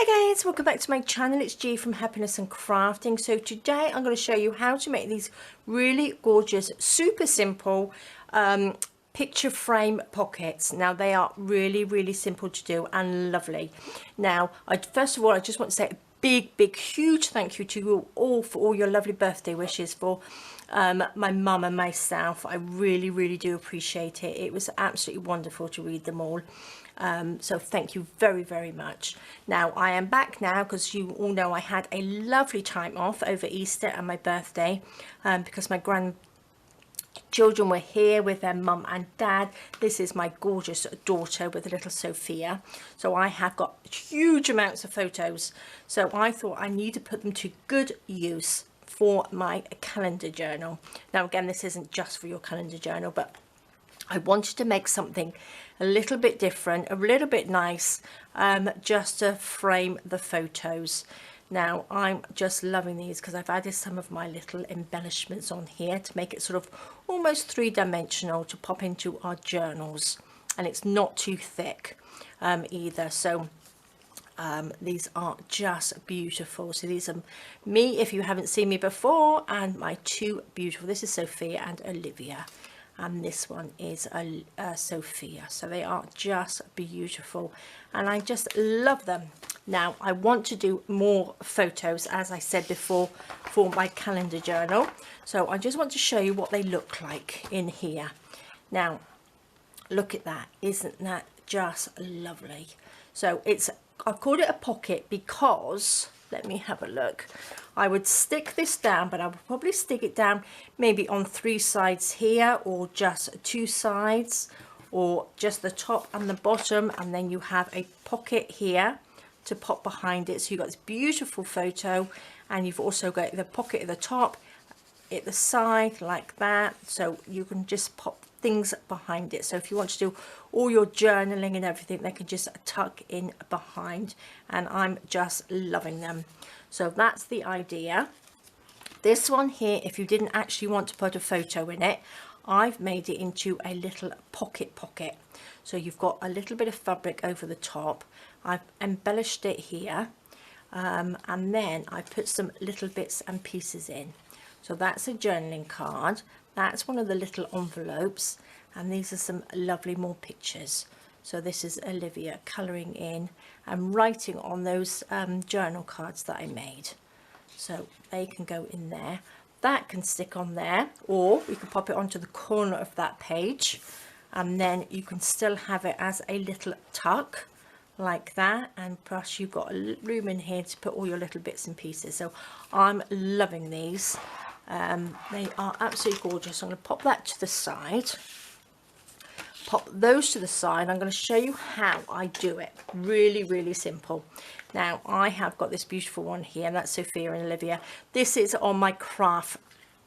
Hi guys, welcome back to my channel. It's G from Happiness and Crafting. So today I'm going to show you how to make these really gorgeous, super simple picture frame pockets. Now they are really simple to do and lovely. Now first of all I just want to say a big huge thank you to you all for all your lovely birthday wishes for my mum and myself. I really do appreciate it. It was absolutely wonderful to read them all. So thank you very much. Now I am back now because you all know I had a lovely time off over Easter and my birthday because my grandchildren were here with their mum and dad. This is my gorgeous daughter with a little Sophia. So I have got huge amounts of photos. So I thought I need to put them to good use for my calendar journal. Now again, this isn't just for your calendar journal, but I wanted to make something a little bit different, a little bit nice, just to frame the photos. Now I'm just loving these because I've added some of my little embellishments on here to make it sort of almost three-dimensional to pop into our journals, and it's not too thick either. So these are just beautiful. So these are me if you haven't seen me before, and my two beautiful, this is Sophia and Olivia, and this one is Sophia. So they are just beautiful and I just love them. Now I want to do more photos, as I said before, for my calendar journal. So I just want to show you what they look like in here. Now look at that, isn't that just lovely? So I've called it a pocket because, let me have a look, I would stick this down, but I would probably stick it down maybe on 3 sides here, or just 2 sides, or just the top and the bottom, and then you have a pocket here to pop behind it. So you've got this beautiful photo, and you've also got the pocket at the top, at the side, like that, so you can just pop things behind it. So if you want to do all your journaling and everything, they can just tuck in behind, and I'm just loving them. So that's the idea. This one here, if you didn't actually want to put a photo in it, I've made it into a little pocket. So you've got a little bit of fabric over the top. I've embellished it here, and then I put some little bits and pieces in. So that's a journaling card, that's one of the little envelopes, and these are some lovely more pictures. So this is Olivia colouring in and writing on those journal cards that I made. So they can go in there. That can stick on there, or we can pop it onto the corner of that page, and then you can still have it as a little tuck like that, and plus you've got a room in here to put all your little bits and pieces. So I'm loving these. They are absolutely gorgeous. I'm going to pop that to the side, pop those to the side. I'm going to show you how I do it. Really simple. Now I have got this beautiful one here, and that's Sophia and Olivia. This is on my craft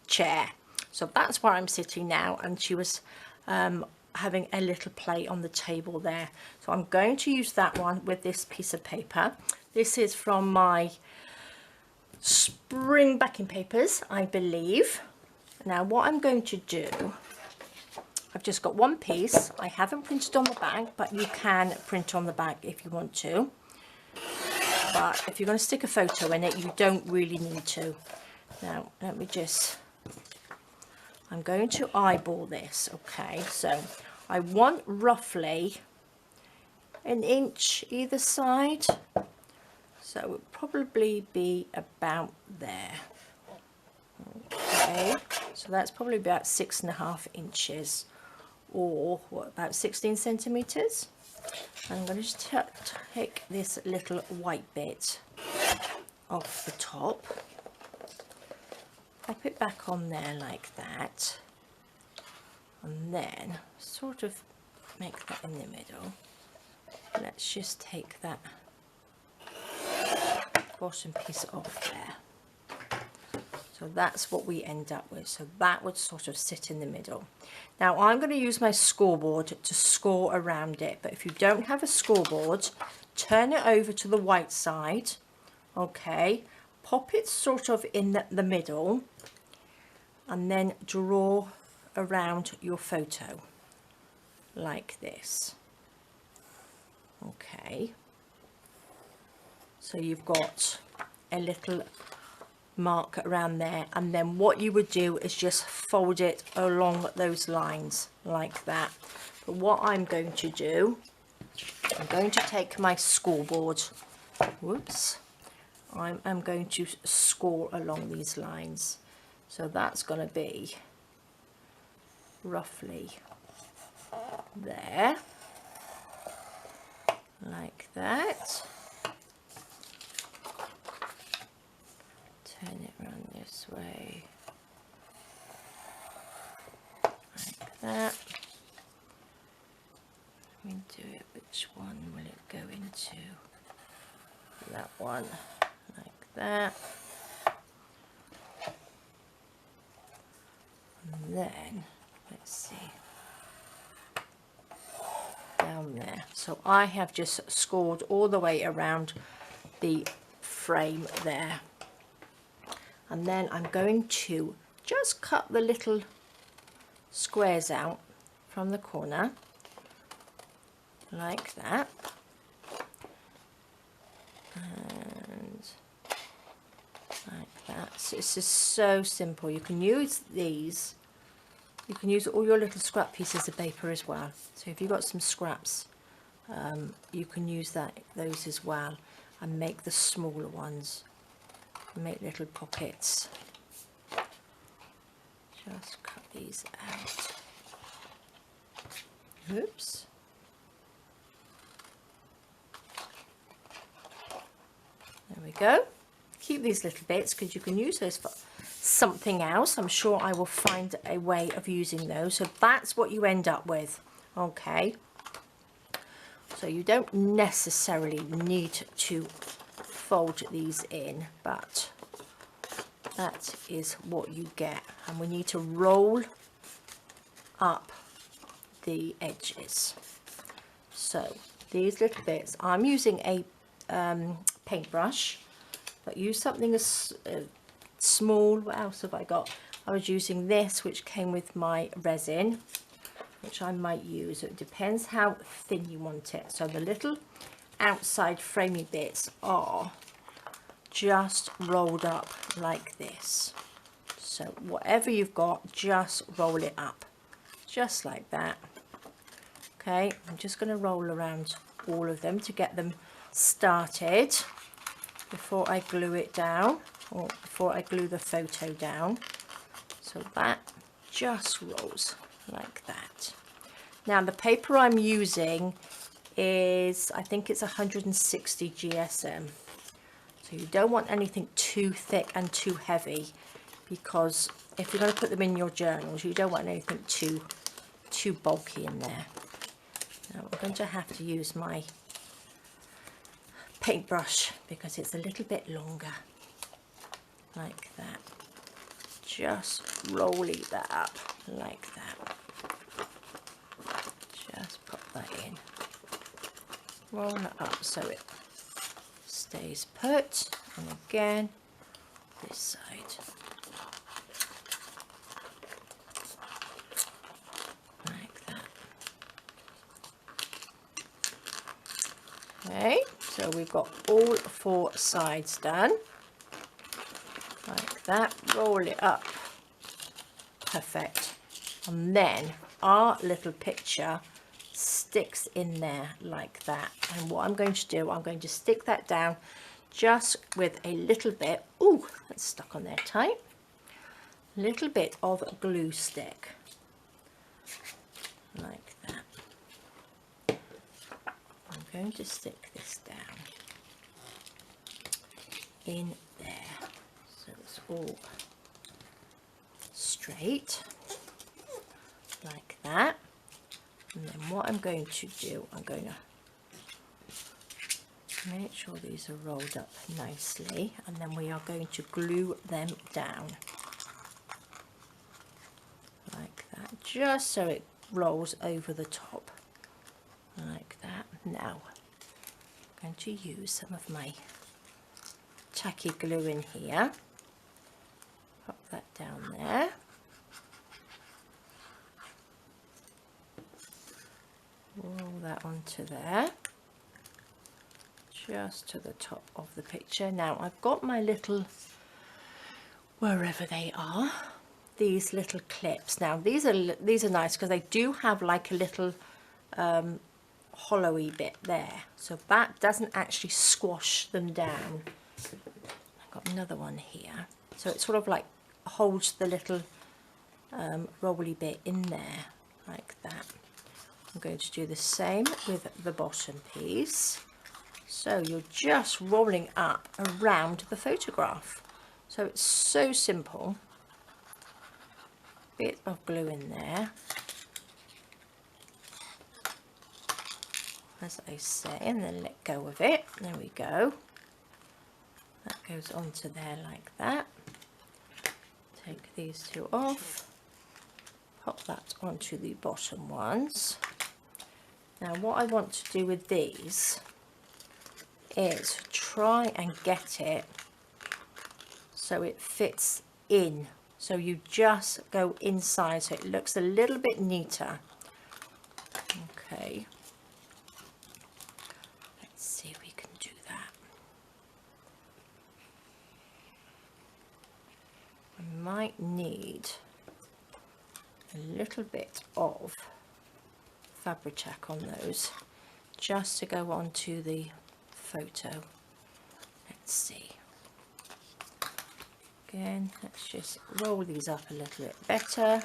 chair, so that's where I'm sitting now, and she was having a little play on the table there. So I'm going to use that one with this piece of paper. This is from my spring backing papers, I believe. Now what I'm going to do, I've just got one piece. I haven't printed on the back, but you can print on the back if you want to. But if you're going to stick a photo in it, you don't really need to. Now let me just, I'm going to eyeball this. Okay, so I want roughly 1 inch either side. So it would probably be about there. Okay, so that's probably about 6.5 inches, or what, about 16 centimeters. I'm going to just take this little white bit off the top, pop it back on there like that, and then sort of make that in the middle. Let's just take that bottom piece off there. So that's what we end up with. So that would sort of sit in the middle. Now I'm going to use my scoreboard to score around it, but if you don't have a scoreboard, turn it over to the white side. Okay, pop it sort of in the middle, and then draw around your photo like this. Okay, So you've got a little mark around there, and then what you would do is just fold it along those lines like that. But what I'm going to do, I'm going to take my scoreboard, whoops, I'm going to score along these lines. So that's going to be roughly there, like that. Turn it around this way, like that. Let me do it, which one will it go into? That one, like that. And then, let's see, down there. So I have just scored all the way around the frame there. And then I'm going to just cut the little squares out from the corner, like that. And like that. So it's just so simple. You can use these, you can use all your little scrap pieces of paper as well. So if you've got some scraps, you can use those as well, and make the smaller ones, make little pockets. Just cut these out. Oops. There we go. Keep these little bits because you can use those for something else. I'm sure I will find a way of using those. So that's what you end up with. Okay. So you don't necessarily need to fold these in, but that is what you get. And we need to roll up the edges. So these little bits, I'm using a paintbrush, but use something as small. What else have I got? I was using this, which came with my resin, which I might use. It depends how thin you want it. So the little outside framey bits are just rolled up like this. So whatever you've got, just roll it up just like that. Okay, I'm just going to roll around all of them to get them started before I glue it down, or before I glue the photo down. So that just rolls like that. Now the paper I'm using is, I think it's 160 GSM. So you don't want anything too thick and too heavy, because if you're going to put them in your journals, you don't want anything too bulky in there. Now I'm going to have to use my paintbrush because it's a little bit longer, like that. Just rolling that up like that. Just pop that in, roll it up so it stays put, and again this side, like that. Okay, so we've got all 4 sides done like that. Roll it up, perfect. And then our little picture sticks in there like that. And what I'm going to do, I'm going to stick that down just with a little bit, ooh, that's stuck on there tight, little bit of glue stick like that. I'm going to stick this down in there so it's all straight like that. And then what I'm going to do, I'm going to make sure these are rolled up nicely, and then we are going to glue them down like that, just so it rolls over the top like that. Now I'm going to use some of my tacky glue in here, pop that down there. Roll that onto there, just to the top of the picture. Now I've got my little, wherever they are, these little clips. Now these are nice because they do have like a little hollowy bit there, so that doesn't actually squash them down. I've got another one here, so it sort of like holds the little rolly bit in there like that. I'm going to do the same with the bottom piece. So you're just rolling up around the photograph. So it's so simple. Bit of glue in there, as I say, and then let go of it. There we go. That goes onto there like that. Take these two off. Pop that onto the bottom ones. Now what I want to do with these is try and get it so it fits in. So you just go inside so it looks a little bit neater. Okay. Let's see if we can do that. I might need a little bit of fabric on those just to go onto the photo. Let's see. Again, let's just roll these up a little bit better.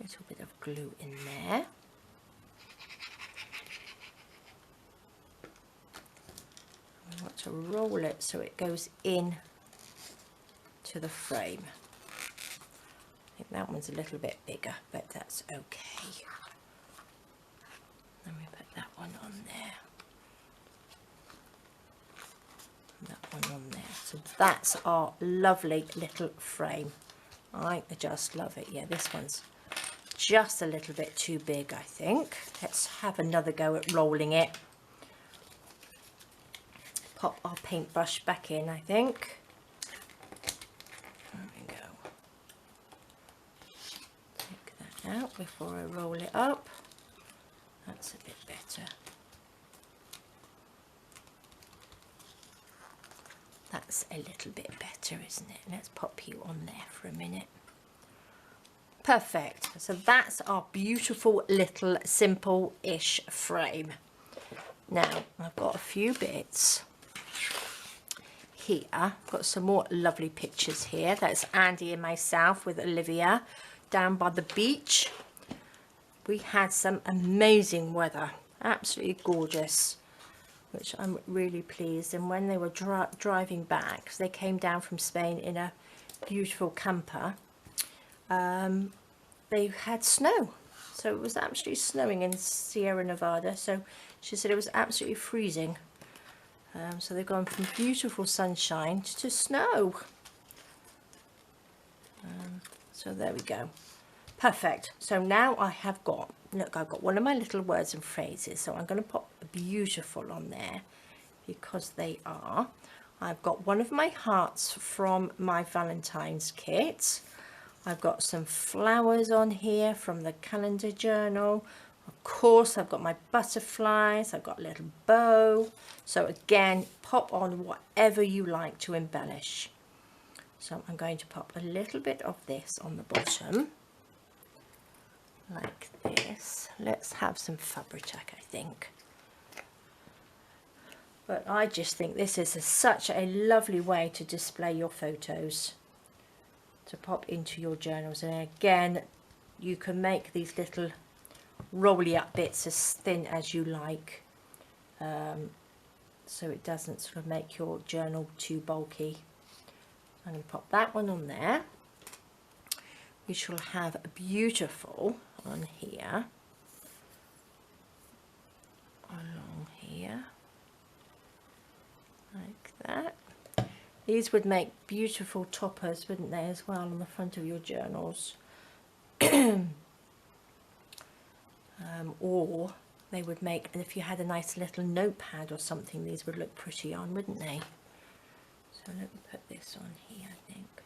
Little bit of glue in there. I want to roll it so it goes in to the frame. I think that one's a little bit bigger, but that's okay. Let me put that one on there. And that one on there. So that's our lovely little frame. I just love it. Yeah, this one's just a little bit too big, I think. Let's have another go at rolling it. Pop our paintbrush back in, I think. There we go. Take that out before I roll it up. That's a bit better. That's a little bit better, isn't it? Let's pop you on there for a minute. Perfect. So that's our beautiful little simple-ish frame. Now I've got a few bits here. I've got some more lovely pictures here. That's Andy and myself with Olivia down by the beach. We had some amazing weather, absolutely gorgeous, which I'm really pleased. And when they were driving back, 'cause they came down from Spain in a beautiful camper, they had snow. So it was absolutely snowing in Sierra Nevada. So she said it was absolutely freezing. So they've gone from beautiful sunshine to snow. So there we go. Perfect. So now I have got, look, I've got one of my little words and phrases. So I'm going to pop beautiful on there because they are. I've got one of my hearts from my Valentine's kit. I've got some flowers on here from the calendar journal. Of course, I've got my butterflies. I've got a little bow. So again, pop on whatever you like to embellish. So I'm going to pop a little bit of this on the bottom, like this. Let's have some fabric, I think. But I just think this is such a lovely way to display your photos, to pop into your journals. And again, you can make these little rolly up bits as thin as you like, so it doesn't sort of make your journal too bulky. I'm going to pop that one on there. We shall have a beautiful on here, along here, like that. These would make beautiful toppers, wouldn't they, as well, on the front of your journals. Or they would make, and if you had a nice little notepad or something, these would look pretty on, wouldn't they? So let me put this on here, I think.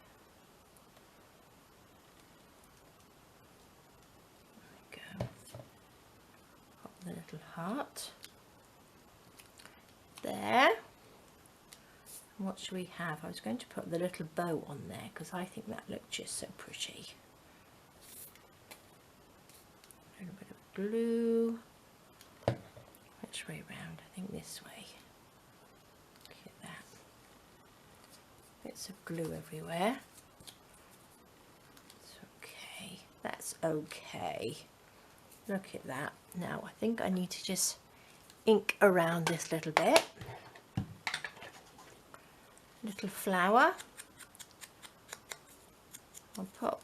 little heart there. And what should we have? I was going to put the little bow on there because I think that looked just so pretty. A little bit of glue. Which way round? I think this way. Look at that. Bits of glue everywhere. It's okay. That's okay. Look at that. Now I think I need to just ink around this little bit. Little flower. I'll pop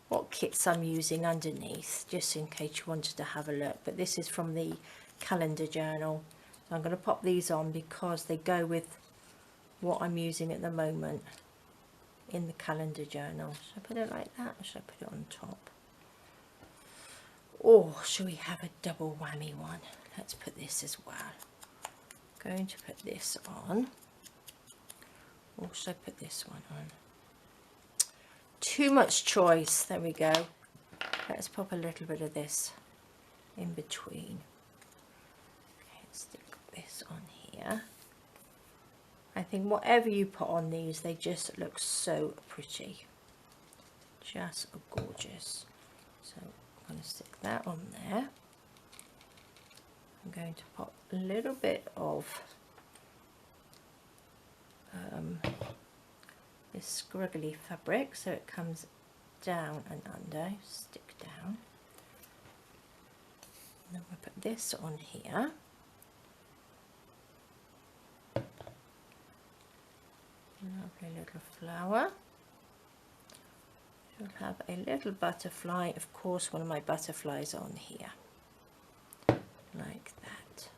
what kits I'm using underneath, just in case you wanted to have a look. But this is from the calendar journal. So I'm going to pop these on because they go with what I'm using at the moment in the calendar journal. Should I put it like that, or should I put it on top? Or should we have a double whammy one? Let's put this as well. Going to put this on. Or should I put this one on? Too much choice. There we go. Let's pop a little bit of this in between. Okay, stick this on here. I think whatever you put on these, they just look so pretty. Just gorgeous. So I'm going to stick that on there. I'm going to pop a little bit of this scruggly fabric so it comes down and under. Stick down. And then we'll put this on here. Lovely little flower. She'll have a little butterfly, of course one of my butterflies on here, like that.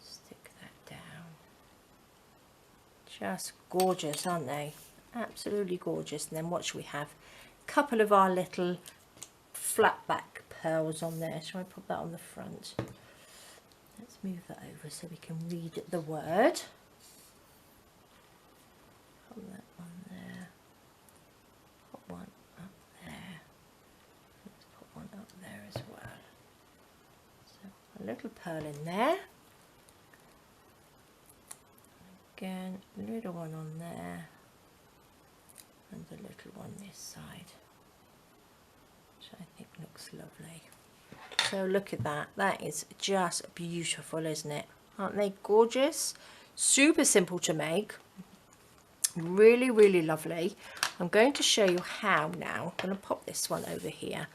Stick that down. Just gorgeous, aren't they? Absolutely gorgeous. And then what should we have? A couple of our little flat back pearls on there. Shall I put that on the front? Let's move that over so we can read the word. Put that on there. Put one up there. Let's put one up there as well. So a little pearl in there. Again, a little one on there. And a little one this side. Which I think looks lovely. So look at that. That is just beautiful, isn't it? Aren't they gorgeous? Super simple to make. Really, really lovely. I'm going to show you how now. I'm going to pop this one over here.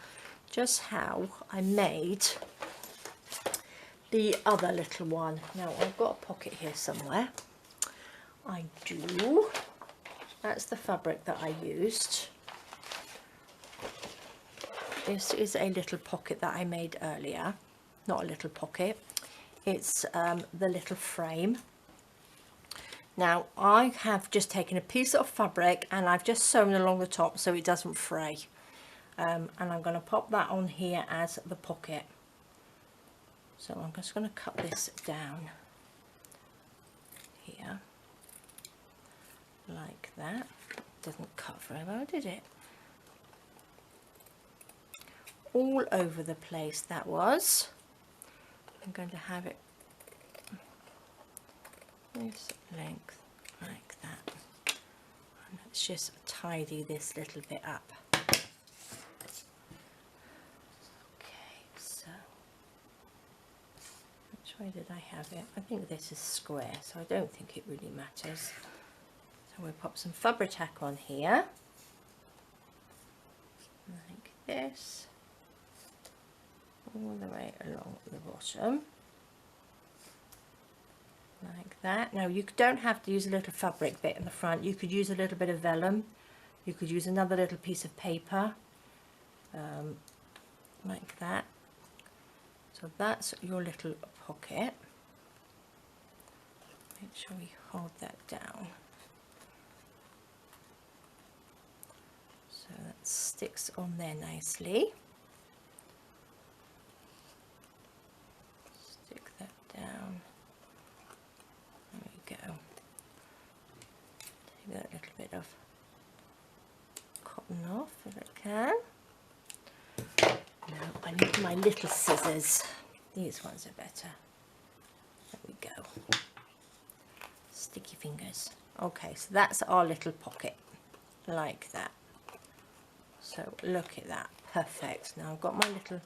Just how I made the other little one. Now, I've got a pocket here somewhere. I do. That's the fabric that I used. This is a little pocket that I made earlier. Not a little pocket. It's the little frame. Now I have just taken a piece of fabric and I've just sewn along the top so it doesn't fray. And I'm going to pop that on here as the pocket. So I'm just going to cut this down here. Like that. Doesn't cut very well, did it? All over the place that was. I'm going to have it this length like that. And let's just tidy this little bit up. Okay, so which way did I have it? I think this is square, so I don't think it really matters. So we'll pop some Fabri-Tac on here, like this, all the way along the bottom, like that. Now you don't have to use a little fabric bit in the front. You could use a little bit of vellum. You could use another little piece of paper, like that. So that's your little pocket. Make sure we hold that down. So that sticks on there nicely. Stick that down. There we go. Take that little bit of cotton off if I can. Now I I need my little scissors. These ones are better. There we go. Sticky fingers. Okay, so that's our little pocket, like that. So look at that, perfect. Now I've got my little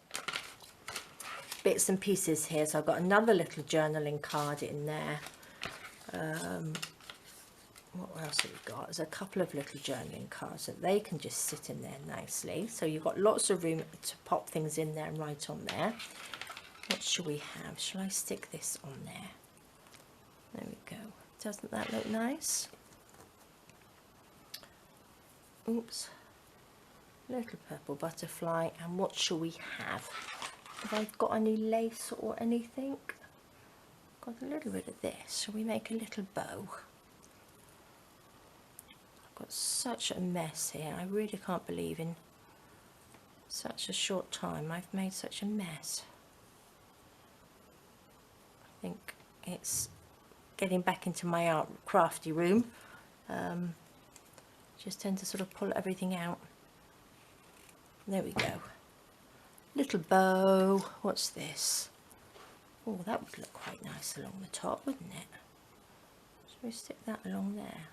bits and pieces here. So I've got another little journaling card in there. What else have we got? There's a couple of little journaling cards that they can just sit in there nicely. So you've got lots of room to pop things in there and write on there. What shall we have? Shall I stick this on there? There we go. Doesn't that look nice? Oops. Little purple butterfly. And what shall we have? Have I got any lace or anything? Got a little bit of this. Shall we make a little bow? I've got such a mess here. I really can't believe in such a short time I've made such a mess. I think it's getting back into my art crafty room. Just tend to sort of pull everything out. There we go. Little bow. What's this? Oh, that would look quite nice along the top, wouldn't it? Shall we stick that along there?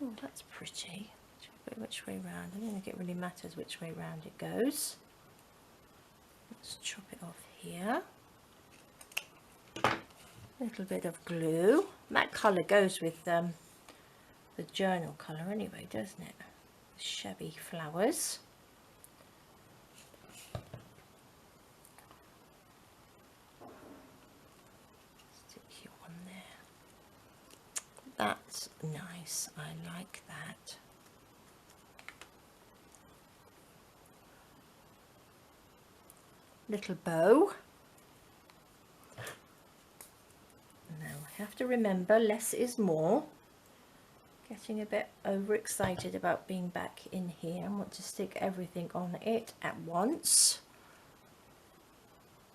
Oh, that's pretty. Shall we put it which way round? I don't think it really matters which way round it goes. Let's chop it off here. A little bit of glue. That colour goes with the journal colour anyway, doesn't it? Shabby flowers. Stick you on there. That's nice. I like that. Little bow. Now I have to remember less is more. Getting a bit overexcited about being back in here and want to stick everything on it at once.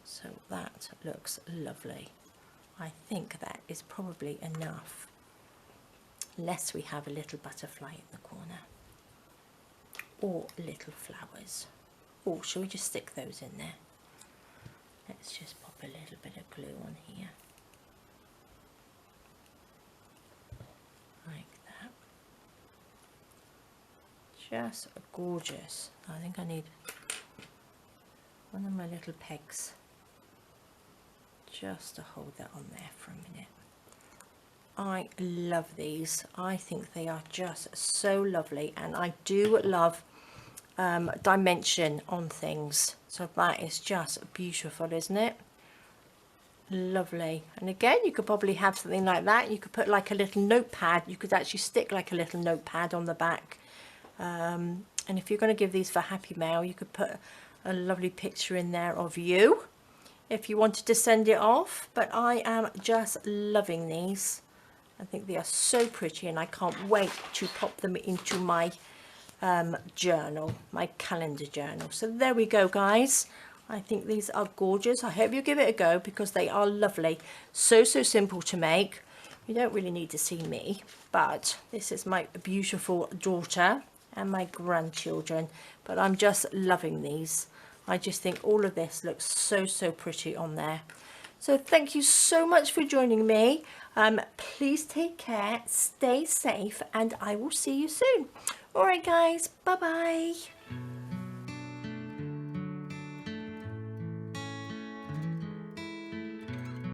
So that looks lovely. I think that is probably enough, unless we have a little butterfly in the corner or little flowers. Or shall we just stick those in there? Let's just pop a little bit of glue on here. Like that. Just gorgeous. I think I need one of my little pegs just to hold that on there for a minute. I love these. I think they are just so lovely, and I do love dimension on things. So that is just beautiful, isn't it? Lovely. And again, you could probably have something like that. You could put like a little notepad. You could actually stick like a little notepad on the back. And if you're going to give these for Happy Mail, you could put a lovely picture in there of you if you wanted to send it off. But I am just loving these. I think they are so pretty, and I can't wait to pop them into my journal, my calendar journal. So there we go, guys. I think these are gorgeous. I hope you give it a go, because they are lovely. So simple to make. You don't really need to see me, but this is my beautiful daughter and my grandchildren. But I'm just loving these. I just think all of this looks so pretty on there. So thank you so much for joining me. Please take care, stay safe, and I will see you soon. All right, guys, bye-bye.